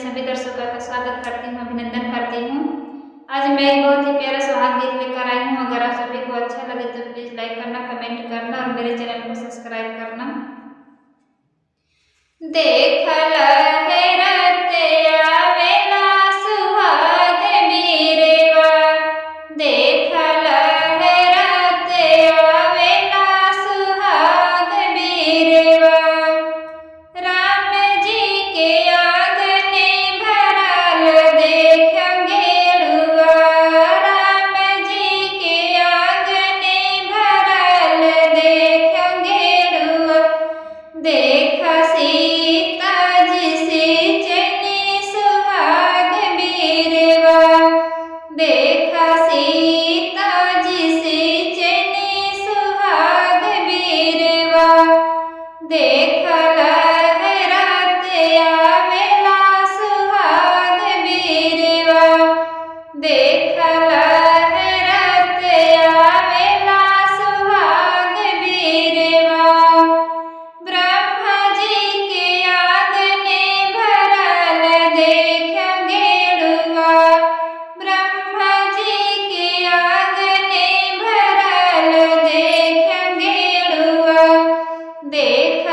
सभी दर्शकों का स्वागत करती हूँ, अभिनंदन करती हूँ। आज मैं एक बहुत ही प्यारा सुहाग गीत लेकर आई हूँ। अगर आप सभी को अच्छा लगे तो प्लीज लाइक करना, कमेंट करना और मेरे चैनल को सब्सक्राइब करना। देखल हेरते आवेला सुहाग बीरेवा, देखल हेरते आवेला सुहाग बीरेवा। राम जी के आंगने भरल देख गेरुआ, राम जी के आंगने भरल देख गेरुआ। देख सीता जी सिंचनी सुहाग बीरेवा, देख सीता जी सिंचनी सुहाग बीरेवा। देख लहराते आवेला सुहाग बीरेवा, देख लहराते आवेला सुहाग बीरेवा। ब्रह्मा जी के आंगने भरल देख गेरुआ, ब्रह्मा जी के आंगने भरल देख गेरुआ। देख